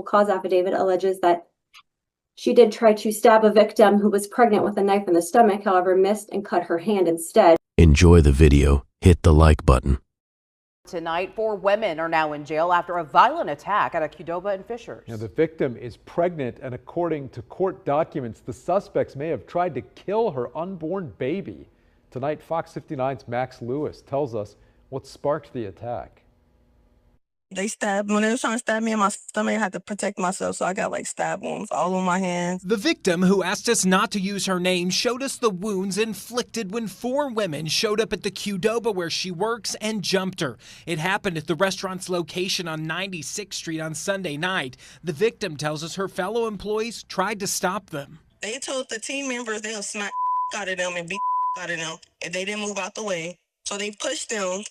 probable cause affidavit alleges that she did try to stab a victim who was pregnant with a knife in the stomach, however, missed and cut her hand instead. Enjoy the video. Hit the like button. Tonight, 4 women are now in jail after a violent attack at a Qdoba in Fishers. Now, the victim is pregnant, and according to court documents, the suspects may have tried to kill her unborn baby. Tonight, Fox 59's Max Lewis tells us what sparked the attack. They stabbed, when they were trying to stab me in my stomach, I had to protect myself, so I got like stab wounds all on my hands. The victim, who asked us not to use her name, showed us the wounds inflicted when 4 women showed up at the Qdoba where she works and jumped her. It happened at the restaurant's location on 96th Street on Sunday night. The victim tells us her fellow employees tried to stop them. They told the team members they'll smack out of them and beat out of them if they didn't move out the way. So they pushed them.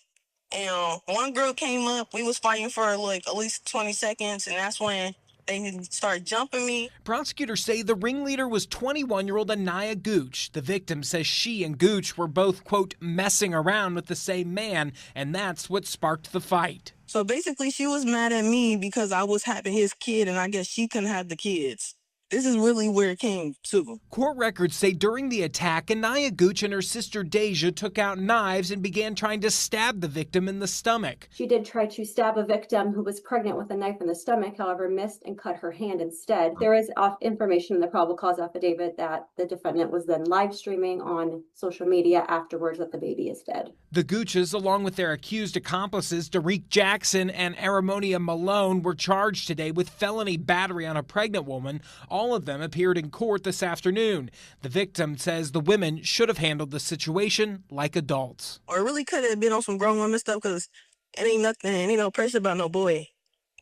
And one girl came up, we was fighting for like at least 20 seconds, and that's when they started jumping me. Prosecutors say the ringleader was 21-year-old Anaya Gooch. The victim says she and Gooch were both, quote, messing around with the same man, and that's what sparked the fight. So basically she was mad at me because I was having his kid, and I guess she couldn't have the kids. This is really where it came to. Court records say during the attack, Anaya Gooch and her sister Deja took out knives and began trying to stab the victim in the stomach. She did try to stab a victim who was pregnant with a knife in the stomach, however, missed and cut her hand instead. There is information in the probable cause affidavit that the defendant was then live streaming on social media afterwards that the baby is dead. The Gooches, along with their accused accomplices, Derek Jackson and Aramonia Malone, were charged today with felony battery on a pregnant woman. All of them appeared in court this afternoon. The victim says the women should have handled the situation like adults. Or it really could have been on some grown woman stuff because it ain't nothing, ain't no pressure about no boy.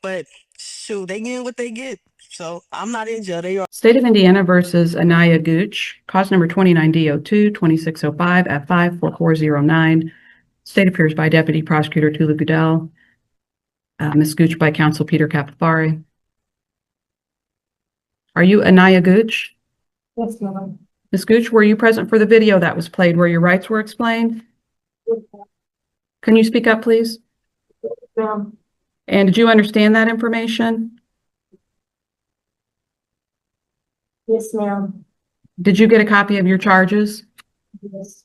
But shoot, they get what they get. So I'm not in jail. They are. State of Indiana versus Anaya Gooch, cause number 29D02 2605 at 54409. State appears by Deputy Prosecutor Tula Goodell. Ms. Gooch by Counsel Peter Capofari. Are you Anaya Gooch? Yes, ma'am. Ms. Gooch, were you present for the video that was played where your rights were explained? Yes, can you speak up, please? ma'am. And did you understand that information? Yes, ma'am. Did you get a copy of your charges? Yes.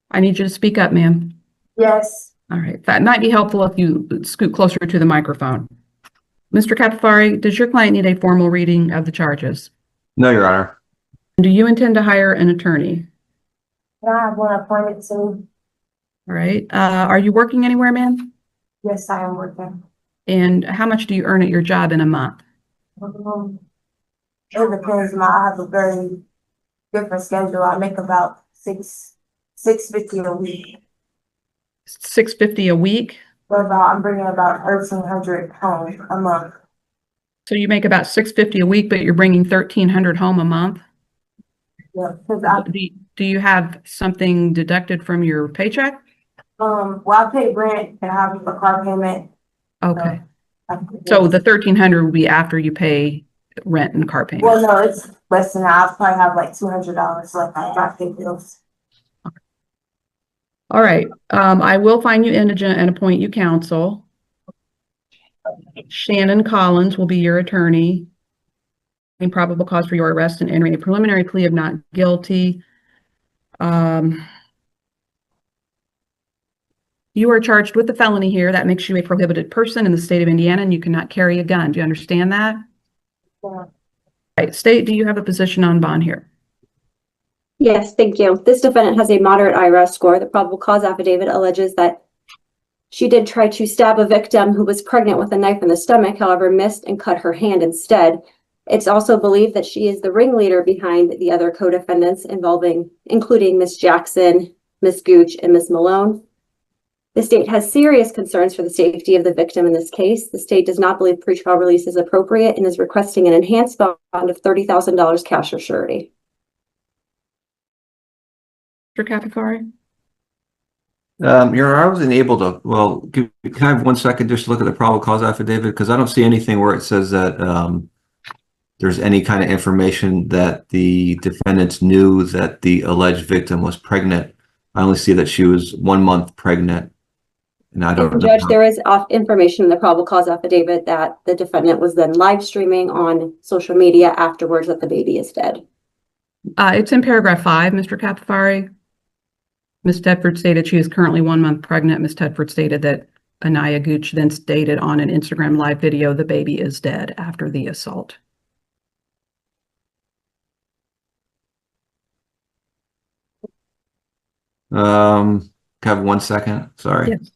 I need you to speak up, ma'am. Yes. All right. That might be helpful if you scoot closer to the microphone. Mr. Capofari, does your client need a formal reading of the charges? No, Your Honor. Do you intend to hire an attorney? Can I have one appointed soon? All right. Are you working anywhere, ma'am? Yes, I am working. And how much do you earn at your job in a month? It depends. I have a very different schedule. I make about $650 a week. $650 a week? I'm bringing about 1,300 home a month. So you make about $650 a week, but you're bringing 1,300 home a month? Yeah. Do you have something deducted from your paycheck? Well, I pay rent and I have a car payment. Okay. So the 1,300 would be after you pay rent and car payment? Well, no, it's less than that. I'll probably have like $200 left on my pay bills. All right. I will find you indigent and appoint you counsel. Shannon Collins will be your attorney. Probable cause for your arrest and entering a preliminary plea of not guilty. You are charged with a felony here. That makes you a prohibited person in the state of Indiana, and you cannot carry a gun. Do you understand that? Yeah. All right. State, do you have a position on bond here? Yes, thank you. This defendant has a moderate IRS score. The probable cause affidavit alleges that she did try to stab a victim who was pregnant with a knife in the stomach, however, missed and cut her hand instead. It's also believed that she is the ringleader behind the other co-defendants including Ms. Jackson, Ms. Gooch, and Ms. Malone. The state has serious concerns for the safety of the victim in this case. The state does not believe pretrial release is appropriate and is requesting an enhanced bond of $30,000 cash or surety. Mr. Capofari? Your Honor, I wasn't able to, well, can I have 1 second just to look at the probable cause affidavit? Because I don't see anything where it says that there's any kind of information that the defendants knew that the alleged victim was pregnant. I only see that she was 1 month pregnant. And I don't And know. Judge, there is information in the probable cause affidavit that the defendant was then live streaming on social media afterwards that the baby is dead. It's in paragraph 5, Mr. Capofari. Ms. Tedford stated she is currently 1 month pregnant. Ms. Tedford stated that Anaya Gooch then stated on an Instagram live video the baby is dead after the assault. Have 1 second. Sorry. Yes.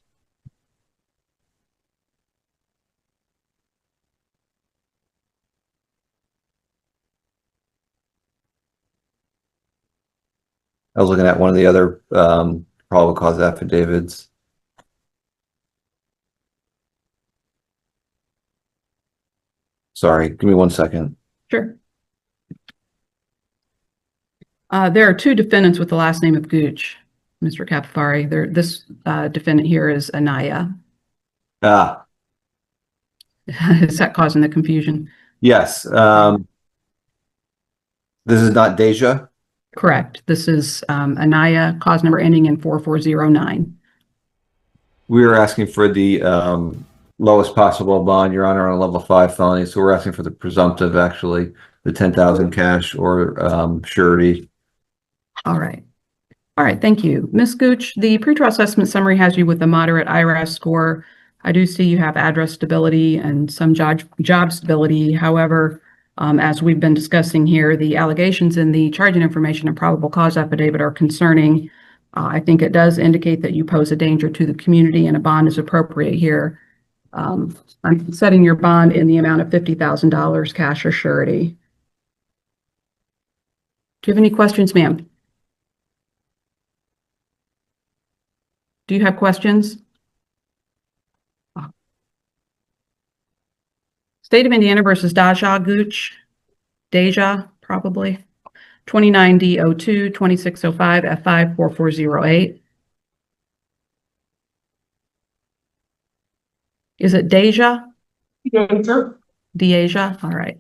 I was looking at one of the other probable cause affidavits. Sorry, give me 1 second. Sure. There are 2 defendants with the last name of Gooch, Mr. Capofari. This defendant here is Anaya. Is that causing the confusion? Yes. This is not Deja? Correct. This is Anaya, cause number ending in 4409. We are asking for the lowest possible bond, Your Honor, on a level 5 felony. So we're asking for the presumptive, actually, the 10,000 cash or surety. All right. All right. Thank you. Ms. Gooch, the pretrial assessment summary has you with a moderate IRAS score. I do see you have address stability and some job stability. However, as we've been discussing here, the allegations in the charging information and probable cause affidavit are concerning. I think it does indicate that you pose a danger to the community and a bond is appropriate here. I'm setting your bond in the amount of $50,000 cash or surety. Do you have any questions, ma'am? Do you have questions? State of Indiana versus Deja Gooch. Deja, probably. 29D02 2605 F5 4408. Is it Deja? Deja. Deja? All right.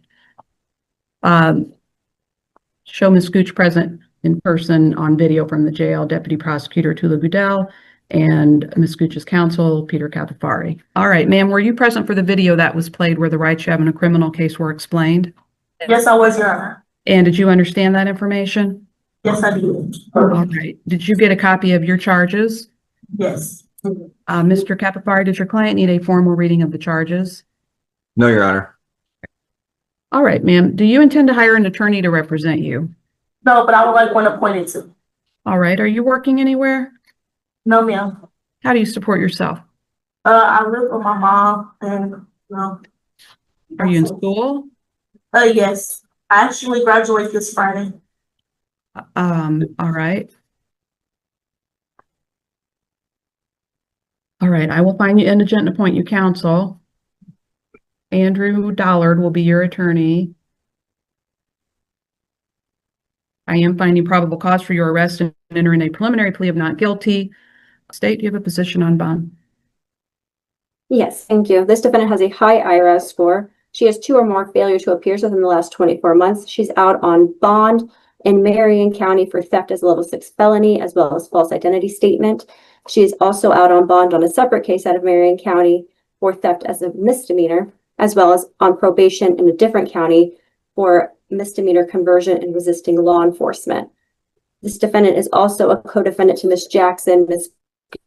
Show Ms. Gooch present in person on video from the jail, Deputy Prosecutor Tula Goodell, and Ms. Gooch's counsel, Peter Capofari. All right, ma'am, were you present for the video that was played where the rights you have in a criminal case were explained? Yes, I was, Your Honor. And did you understand that information? Yes, I did. All right. Did you get a copy of your charges? Yes. Mr. Capofari, does your client need a formal reading of the charges? No, Your Honor. All right, ma'am. Do you intend to hire an attorney to represent you? No, but I would like one appointed to. All right. Are you working anywhere? No, ma'am. How do you support yourself? I live with my mom and no. Are you in school? Yes. I actually graduate this Friday. All right. All right. I will find you indigent and appoint you counsel. Andrew Dollard will be your attorney. I am finding probable cause for your arrest and entering a preliminary plea of not guilty. State, do you have a position on bond? Yes, thank you. This defendant has a high IRAS score. She has 2 or more failure to appear within the last 24 months. She's out on bond in Marion County for theft as a level 6 felony, as well as false identity statement. She is also out on bond on a separate case out of Marion County for theft as a misdemeanor, as well as on probation in a different county for misdemeanor conversion and resisting law enforcement. This defendant is also a co-defendant to Ms. Jackson, Ms.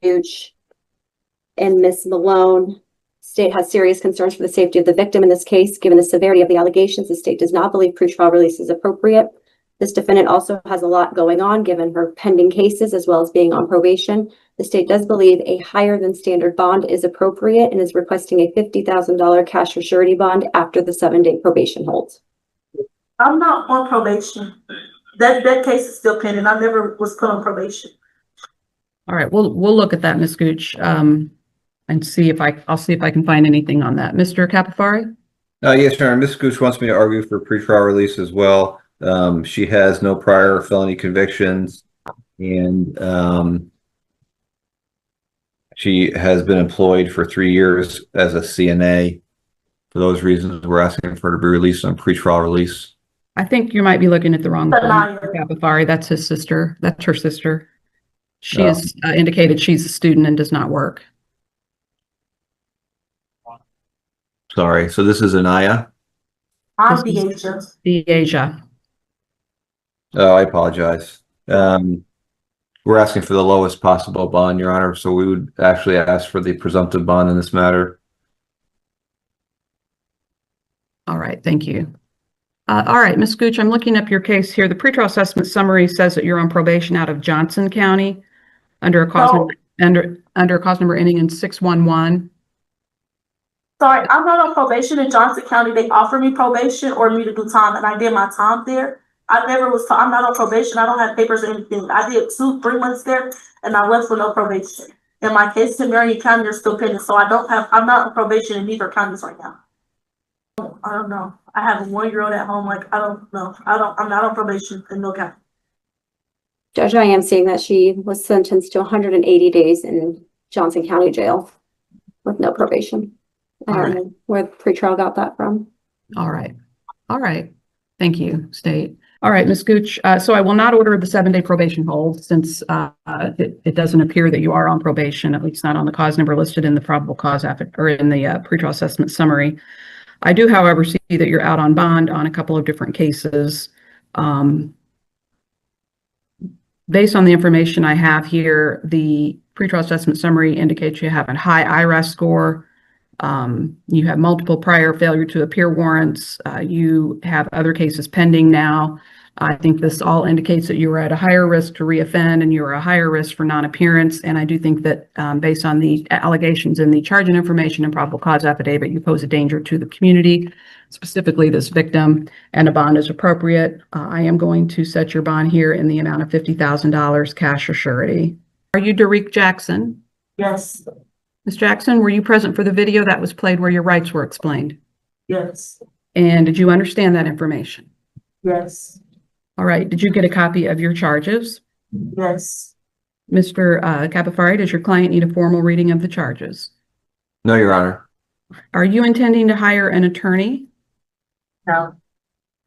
Gooch, and Ms. Malone. State has serious concerns for the safety of the victim in this case. Given the severity of the allegations, the state does not believe pretrial release is appropriate. This defendant also has a lot going on given her pending cases as well as being on probation. The state does believe a higher than standard bond is appropriate and is requesting a $50,000 cash or surety bond after the 7-day probation holds. I'm not on probation. That case is still pending. I never was put on probation. All right, we'll look at that, Ms. Gooch, and see if I'll see if I can find anything on that. Mr. Capofari? Yes, Your Honor. Ms. Gooch wants me to argue for pretrial release as well. She has no prior felony convictions, and she has been employed for 3 years as a CNA. For those reasons, we're asking for her to be released on pretrial release. I think you might be looking at the wrong one, Anaya. Mr. Capofari. That's his sister. That's her sister. She Oh. has indicated she's a student and does not work. Sorry. So this is Anaya. I'm This Deasia. Deasia. Oh, I apologize. We're asking for the lowest possible bond, Your Honor. So we would actually ask for the presumptive bond in this matter. All right, thank you. All right, Ms. Gooch, I'm looking up your case here. The pretrial assessment summary says that you're on probation out of Johnson County under a cause number, under a cause number ending in 611. Sorry, I'm not on probation in Johnson County. They offered me probation or me to do time, and I did my time there. I never was, I'm not on probation. I don't have papers or anything. I did 3 months there, and I left with no probation. And my case in Marion County are still pending, so I'm not on probation in either counties right now. I don't know. I have a 1-year-old at home. Like, I don't know. I'm not on probation in no county. Judge, I am seeing that she was sentenced to 180 days in Johnson County Jail with no probation. I don't know where the pretrial got that from. All right. All right. Thank you, State. All right, Ms. Gooch. So I will not order the 7-day probation hold since it doesn't appear that you are on probation, at least not on the cause number listed in the probable cause affidavit or in the pretrial assessment summary. I do, however, see that you're out on bond on a couple of different cases. Based on the information I have here, the pretrial assessment summary indicates you have a high IRAS score. You have multiple prior failure to appear warrants. You have other cases pending now. I think this all indicates that you are at a higher risk to reoffend and you are a higher risk for non-appearance. And I do think that based on the allegations in the charging information and probable cause affidavit, you pose a danger to the community, specifically this victim, and a bond is appropriate. I am going to set your bond here in the amount of $50,000 cash or surety. Are you Derek Jackson? Yes. Ms. Jackson, were you present for the video that was played where your rights were explained? Yes. And did you understand that information? Yes. All right. Did you get a copy of your charges? Yes. Mr. Capofari, does your client need a formal reading of the charges? No, Your Honor. Are you intending to hire an attorney? No.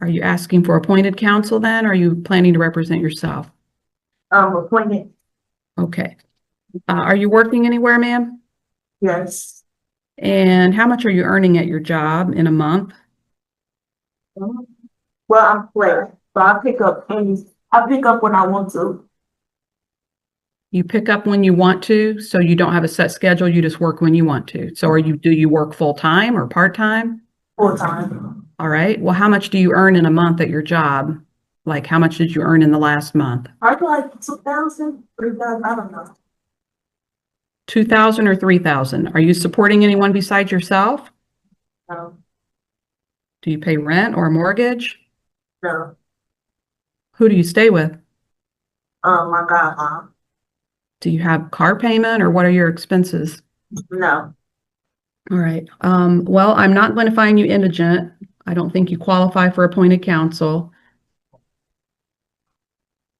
Are you asking for appointed counsel then? Or are you planning to represent yourself? Appointed. Okay. Are you working anywhere, ma'am? Yes. And how much are you earning at your job in a month? Well, I'm flex, so I pick up when I want to. You pick up when you want to, so you don't have a set schedule, you just work when you want to. So do you work full-time or part-time? Full-time. All right. Well, how much do you earn in a month at your job? Like, how much did you earn in the last month? I feel like 2,000, 3,000, I don't know. 2,000 or 3,000? Are you supporting anyone besides yourself? No. Do you pay rent or a mortgage? No. Who do you stay with? My godmom. Do you have car payment or what are your expenses? No. All right. Well, I'm not going to find you indigent. I don't think you qualify for appointed counsel.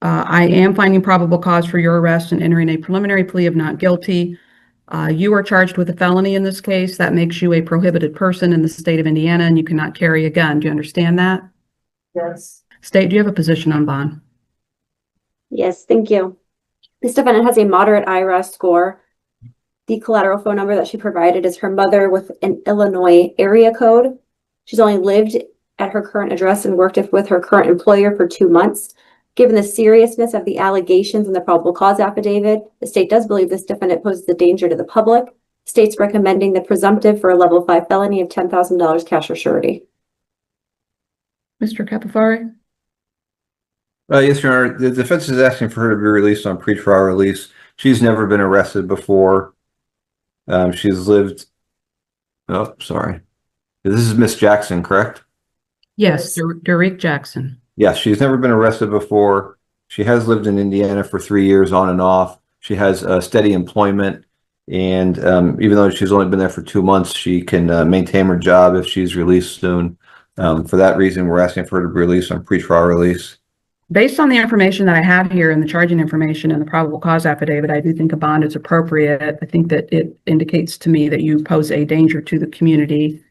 I am finding probable cause for your arrest and entering a preliminary plea of not guilty. You are charged with a felony in this case. That makes you a prohibited person in the state of Indiana, and you cannot carry a gun. Do you understand that? Yes. State, do you have a position on bond? Yes, thank you. This defendant has a moderate IRAS score. The collateral phone number that she provided is her mother with an Illinois area code. She's only lived at her current address and worked with her current employer for 2 months. Given the seriousness of the allegations in the probable cause affidavit, the state does believe this defendant poses a danger to the public. The state's recommending the presumptive for a level 5 felony of $10,000 cash or surety. Mr. Capofari? Yes, Your Honor. The defense is asking for her to be released on pretrial release. She's never been arrested before. She's lived. Oh, sorry. This is Miss Jackson, correct? Yes, Derek Jackson. Yes, she's never been arrested before. She has lived in Indiana for 3 years on and off. She has steady employment. And even though she's only been there for 2 months, she can maintain her job if she's released soon. For that reason, we're asking for her to be released on pretrial release. Based on the information that I have here and the charging information and the probable cause affidavit, I do think a bond is appropriate. I think that it indicates to me that you pose a danger to the community.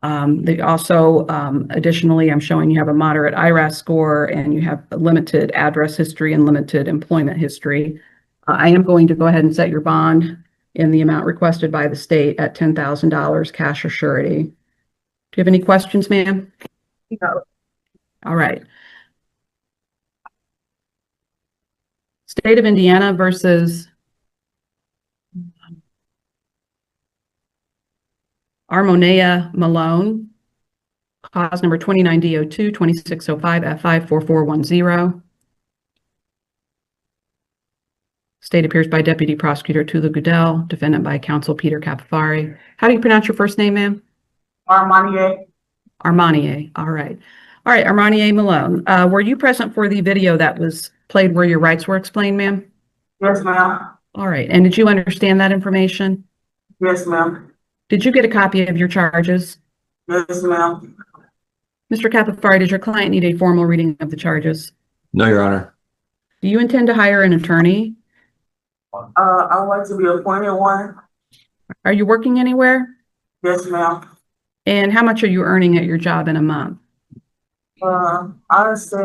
Additionally, I'm showing you have a moderate IRAS score and you have a limited address history and limited employment history. I am going to go ahead and set your bond in the amount requested by the state at $10,000 cash or surety. you have any questions, ma'am? No. All right. State of Indiana versus Armonea Malone. Cause number 29D02 2605 F54410. State appears by Deputy Prosecutor Tula Goodell, defendant by counsel Peter Capofari. How do you pronounce your first name, ma'am? Armanier. Armanier. All right. All right, Armanier Malone. Were you present for the video that was played where your rights were explained, ma'am? Yes, ma'am. All right. And did you understand that information? Yes, ma'am. Did you get a copy of your charges? Yes, ma'am. Mr. Capofari, does your client need a formal reading of the charges? No, Your Honor. Do you intend to hire an attorney? I would like to be appointed one. Are you working anywhere? Yes, ma'am. And how much are you earning at your job in a month? I say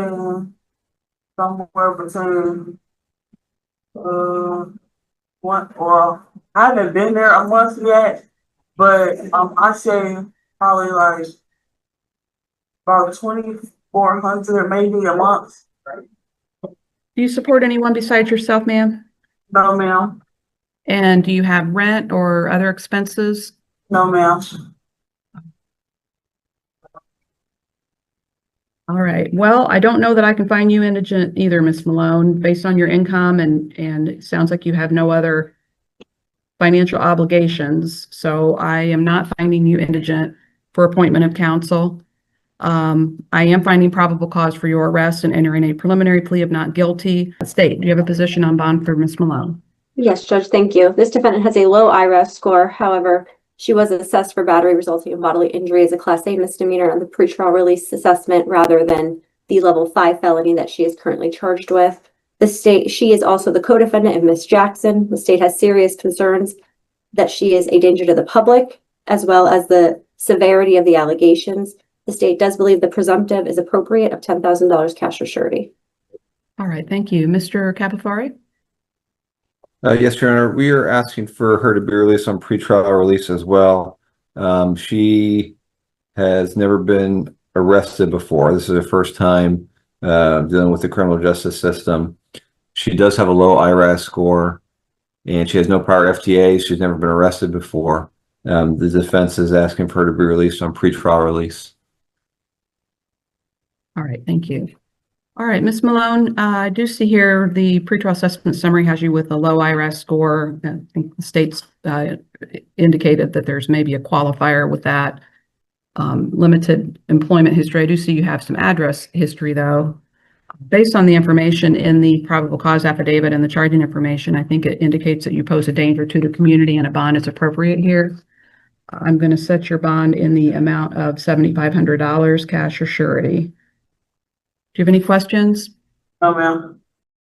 somewhere between one, well, I haven't been there a month yet, but I say probably like about 2,400 maybe a month. Do you support anyone besides yourself, ma'am? No, ma'am. And do you have rent or other expenses? No, ma'am. All right. Well, I don't know that I can find you indigent either, Ms. Malone, based on your income, and it sounds like you have no other financial obligations. So I am not finding you indigent for appointment of counsel. I am finding probable cause for your arrest and entering a preliminary plea of not guilty. State, do you have a position on bond for Ms. Malone? Yes, Judge, thank you. This defendant has a low IRAS score. However, she was assessed for battery resulting in bodily injury as a Class A misdemeanor on the pretrial release assessment rather than the level 5 felony that she is currently charged with. She is also the co-defendant of Ms. Jackson. The state has serious concerns that she is a danger to the public, as well as the severity of the allegations. The state does believe the presumptive is appropriate of $10,000 cash or surety. All right, thank you. Mr. Capofari? Yes, Your Honor. We are asking for her to be released on pretrial release as well. She has never been arrested before. This is her first time dealing with the criminal justice system. She does have a low IRAS score, and she has no prior FTAs. She's never been arrested before. The defense is asking for her to be released on pretrial release. All right, thank you. All right, Ms. Malone, I do see here the pretrial assessment summary has you with a low IRAS score. I think the state's indicated that there's maybe a qualifier with that. Limited employment history. I do see you have some address history, though. Based on the information in the probable cause affidavit and the charging information, I think it indicates that you pose a danger to the community and a bond is appropriate here. I'm going to set your bond in the amount of $7,500 cash or surety. Do you have any questions? No, ma'am.